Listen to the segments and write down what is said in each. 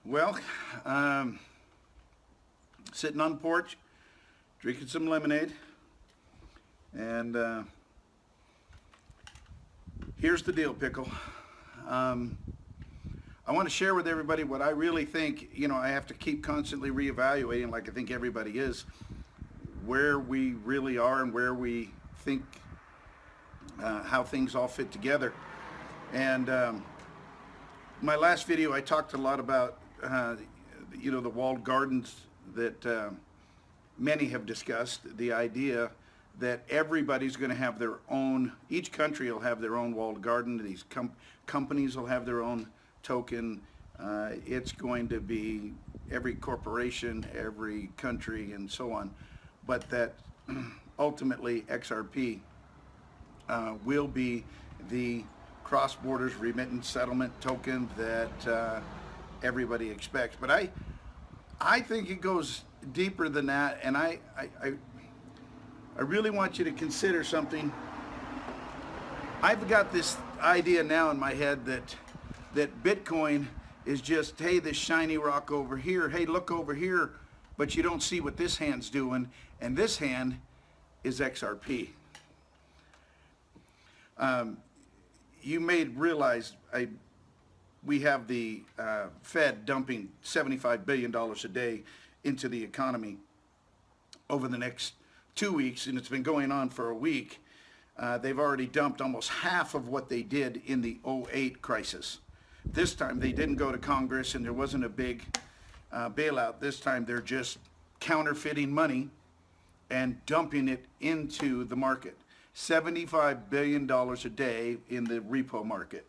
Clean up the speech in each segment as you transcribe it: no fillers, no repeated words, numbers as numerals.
Well, sitting on the porch, drinking some lemonade, and here's the deal, Pickle. I want to share with everybody what I really think. I have to keep constantly reevaluating, like I think everybody is, where we really are and where we think how things all fit together. And my last video, I talked a lot about the walled gardens that many have discussed, the idea that everybody's going to have their own, each country will have their own walled garden, these companies will have their own token, it's going to be every corporation, every country, and so on, but that ultimately XRP will be the cross-borders remittance settlement token that everybody expects. But I think it goes deeper than that, and I really want you to consider something. I've got this idea now in my head that Bitcoin is just, hey, this shiny rock over here, hey, look over here, but you don't see what this hand's doing, and this hand is XRP. You may realize we have the Fed dumping $75 billion a day into the economy over the next 2 weeks, and it's been going on for a week. They've already dumped almost half of what they did in the '08 crisis. This time they didn't go to Congress and there wasn't a big bailout. This time they're just counterfeiting money and dumping it into the market. $75 billion a day in the repo market.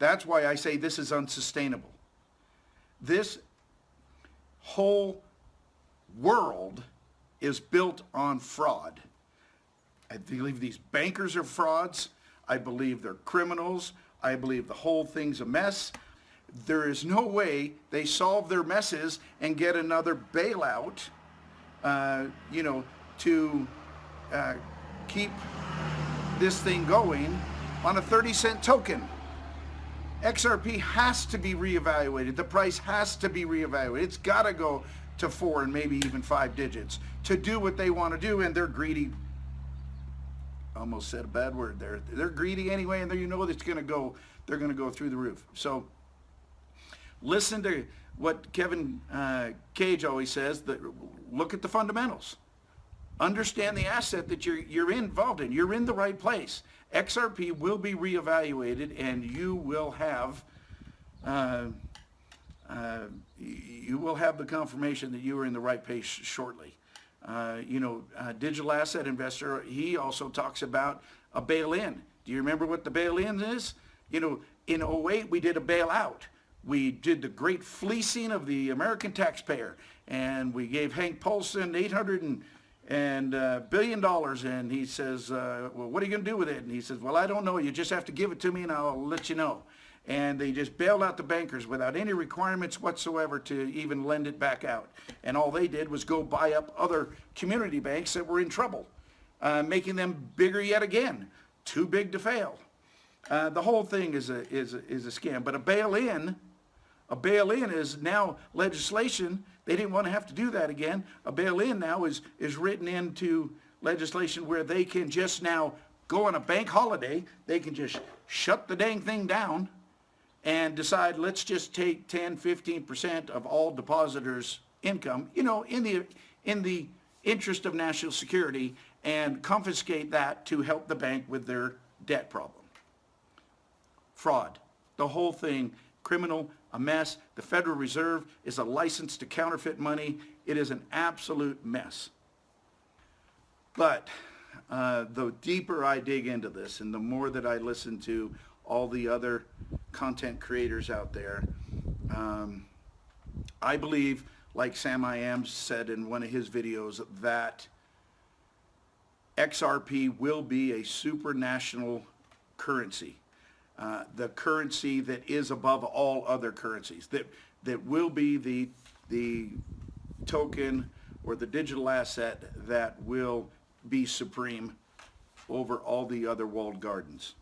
That's why I say this is unsustainable. This whole world is built on fraud. I believe these bankers are frauds. I believe they're criminals. I believe the whole thing's a mess. There is no way they solve their messes and get another bailout, to keep this thing going on a 30-cent token. XRP has to be reevaluated. The price has to be reevaluated. It's got to go to 4 and maybe even 5 digits to do what they want to do, and they're greedy. Almost said a bad word there. They're greedy anyway, and it's going to go. They're going to go through the roof. So listen to what Kevin Cage always says. Look at the fundamentals. Understand the asset that you're involved in. You're in the right place. XRP will be reevaluated, and you will have the confirmation that you are in the right place shortly. Digital asset investor, he also talks about a bail-in. Do you remember what the bail-in is? In '08 we did a bailout. We did the great fleecing of the American taxpayer, and we gave Hank Paulson $800 billion, and he says, well, what are you going to do with it? And he says, well, I don't know. You just have to give it to me and I'll let you know. And they just bailed out the bankers without any requirements whatsoever to even lend it back out. And all they did was go buy up other community banks that were in trouble, making them bigger yet again, too big to fail. The whole thing is a scam. But a bail-in is now legislation. They didn't want to have to do that again. A bail-in now is written into legislation where they can just now go on a bank holiday. They can just shut the dang thing down and decide, let's just take 10-15% of all depositors' income, in the interest of national security, and confiscate that to help the bank with their debt problem. Fraud. The whole thing, criminal, a mess. The Federal Reserve is a license to counterfeit money. It is an absolute mess. But the deeper I dig into this and the more that I listen to all the other content creators out there, I believe, like Sam I Am said in one of his videos, that XRP will be a supranational currency. The currency that is above all other currencies, that will be the token or the digital asset that will be supreme over all the other walled gardens.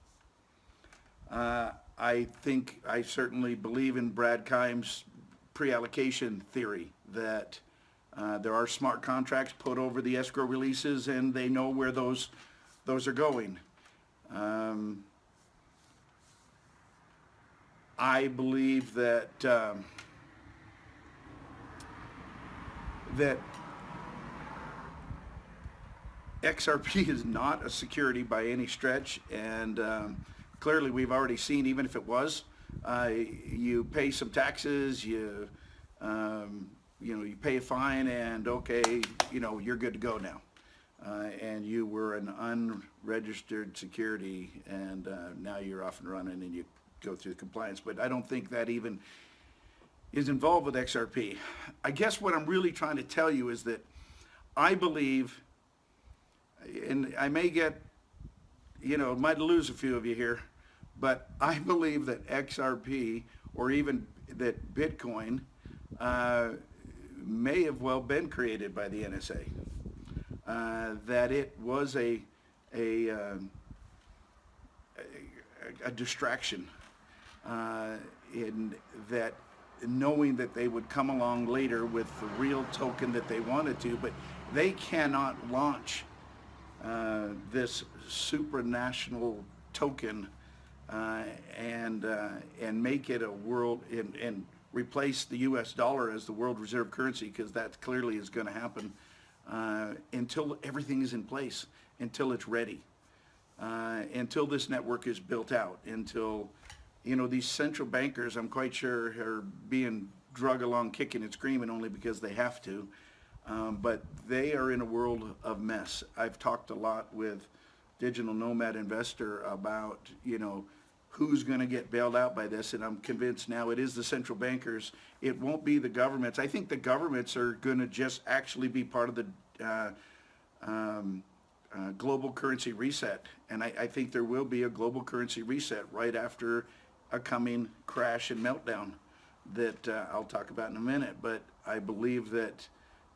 I think I certainly believe in Brad Keim's pre-allocation theory that there are smart contracts put over the escrow releases, and they know where those are going. I believe that that XRP is not a security by any stretch, and clearly we've already seen, even if it was, you pay some taxes, you you pay a fine, and okay, you're good to go now. And you were an unregistered security, and now you're off and running, and you go through the compliance. But I don't think that even is involved with XRP. I guess what I'm really trying to tell you is that I believe, and I may get, might lose a few of you here, but I believe that XRP, or even that Bitcoin, may have well been created by the NSA. That it was a distraction, in that, knowing that they would come along later with the real token that they wanted to, but they cannot launch this supranational token and make it a world, and replace the U.S. dollar as the world reserve currency, because that clearly is going to happen until everything is in place, until it's ready, until this network is built out, until these central bankers, I'm quite sure, are being drug along kicking and screaming only because they have to. But they are in a world of mess. I've talked a lot with Digital Nomad Investor about, who's going to get bailed out by this, and I'm convinced now it is the central bankers. It won't be the governments. I think the governments are going to just actually be part of the global currency reset, and I think there will be a global currency reset right after a coming crash and meltdown that I'll talk about in a minute. But I believe that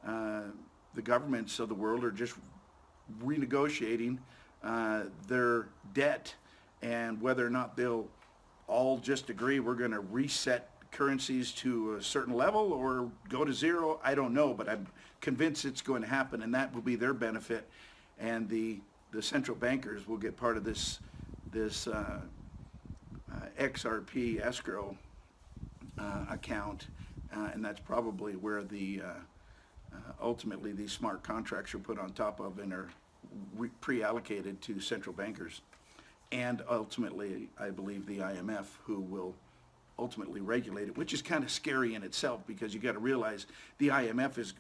the governments of the world are just renegotiating their debt, and whether or not they'll all just agree we're going to reset currencies to a certain level or go to zero, I don't know, but I'm convinced it's going to happen, and that will be their benefit, and the central bankers will get part of this XRP escrow account, and that's probably where the ultimately these smart contracts are put on top of and are pre-allocated to central bankers, and ultimately I believe the IMF, who will ultimately regulate it, which is kind of scary in itself, because you got to realize the IMF is,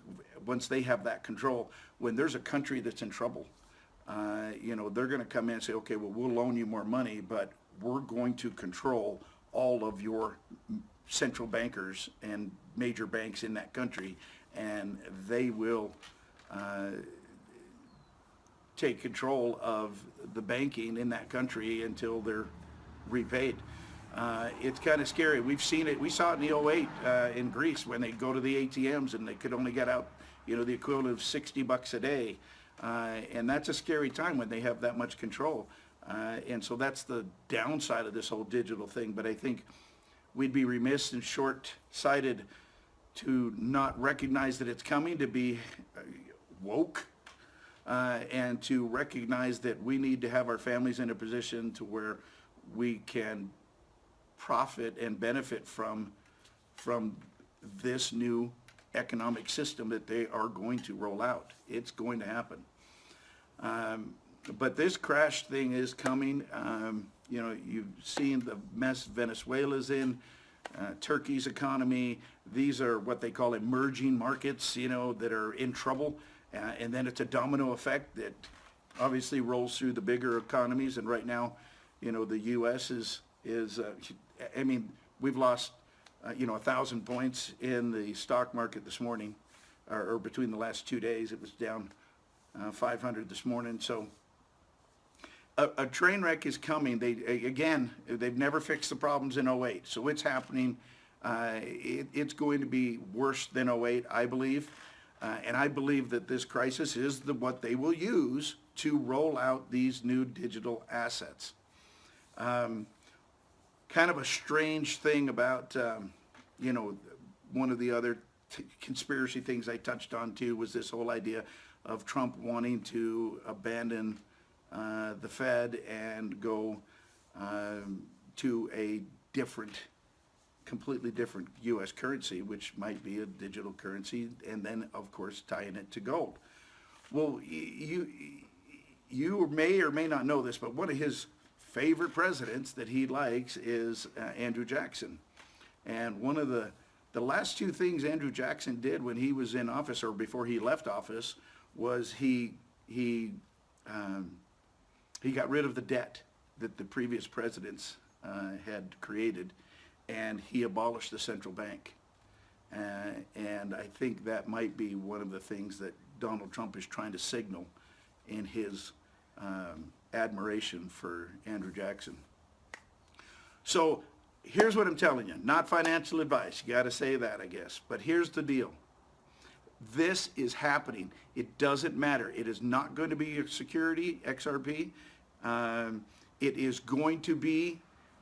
once they have that control, when there's a country that's in trouble, they're going to come in and say, okay, well, we'll loan you more money, but we're going to control all of your central bankers and major banks in that country, and they will take control of the banking in that country until they're repaid. It's kind of scary. We've seen it. We saw it in the 08 in Greece, when they go to the ATMs and they could only get out, the equivalent of $60 a day. And that's a scary time when they have that much control. And so that's the downside of this whole digital thing. But I think we'd be remiss and short-sighted to not recognize that it's coming, to be woke, and to recognize that we need to have our families in a position to where we can profit and benefit from this new economic system that they are going to roll out. It's going to happen. But this crash thing is coming. You've seen the mess Venezuela's in, Turkey's economy. These are what they call emerging markets, that are in trouble. And then it's a domino effect that obviously rolls through the bigger economies. And right now, the U.S. is we've lost, 1,000 points in the stock market this morning, or between the last 2 days. It was down 500 this morning. So a train wreck is coming. They've never fixed the problems in 08. So it's happening. It's going to be worse than 08, I believe. And I believe that this crisis is what they will use to roll out these new digital assets. kind of a strange thing about, you know, one of the other conspiracy things I touched on too was this whole idea of Trump wanting to abandon the Fed and go to a completely different U.S. currency, which might be a digital currency, and then, of course, tying it to gold. Well, you may or may not know this, but one of his favorite presidents that he likes is Andrew Jackson. And one of the last two things Andrew Jackson did when he was in office, or before he left office, was he got rid of the debt that the previous presidents had created, and he abolished the central bank. And I think that might be one of the things that Donald Trump is trying to signal in his admiration for Andrew Jackson. So here's what I'm telling you, not financial advice. You got to say that, I guess. But here's the deal. This is happening. It doesn't matter. It is not going to be your security, XRP. It is going to be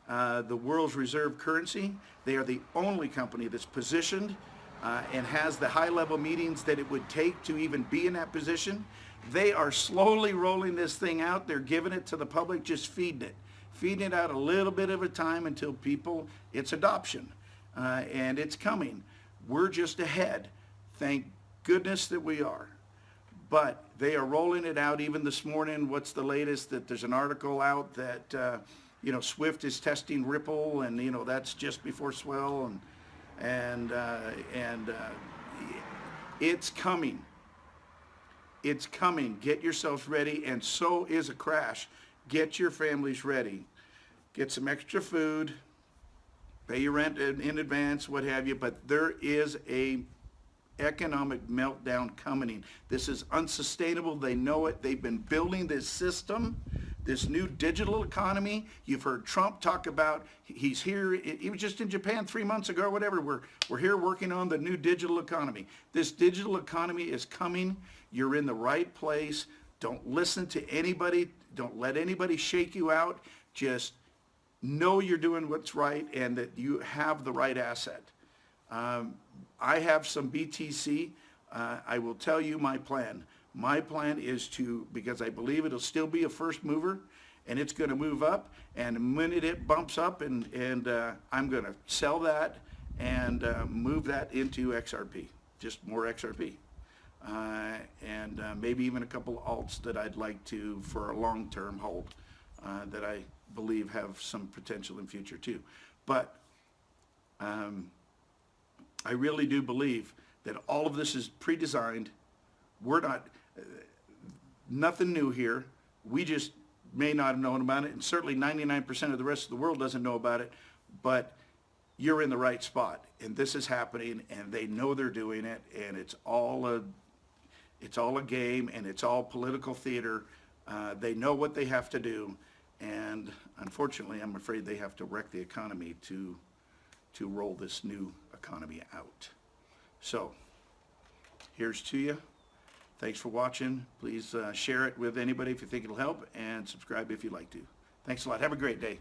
the world's reserve currency. They are the only company that's positioned and has the high-level meetings that it would take to even be in that position. They are slowly rolling this thing out. They're giving it to the public, just feeding it out a little bit at a time until people, it's adoption. And it's coming. We're just ahead. Thank goodness that we are. But they are rolling it out. Even this morning, what's the latest? That there's an article out that you know, Swift is testing Ripple, and you know, that's just before Swell, and it's coming. It's coming. Get yourselves ready, and so is a crash. Get your families ready. Get some extra food. Pay your rent in advance, what have you. But there is a economic meltdown coming. This is unsustainable. They know it. They've been building this system, this new digital economy. You've heard Trump talk about, he's here, he was just in Japan 3 months ago or whatever. We're here working on the new digital economy. This digital economy is coming. You're in the right place. Don't listen to anybody. Don't let anybody shake you out. Just know you're doing what's right and that you have the right asset. I have some BTC. I will tell you my plan. My plan is to, because I believe it'll still be a first mover, and it's going to move up. And the minute it bumps up, and I'm going to sell that and move that into XRP, just more XRP. And maybe even a couple of alts that I'd like to, for a long-term hold, that I believe have some potential in future too. But I really do believe that all of this is pre-designed. We're not, nothing new here. We just may not have known about it, and certainly 99% of the rest of the world doesn't know about it, but you're in the right spot, and this is happening, and they know they're doing it, and it's all a game, and it's all political theater. They know what they have to do, and unfortunately, I'm afraid they have to wreck the economy to roll this new economy out. So, here's to you. Thanks for watching. Please share it with anybody if you think it'll help, and subscribe if you'd like to. Thanks a lot. Have a great day.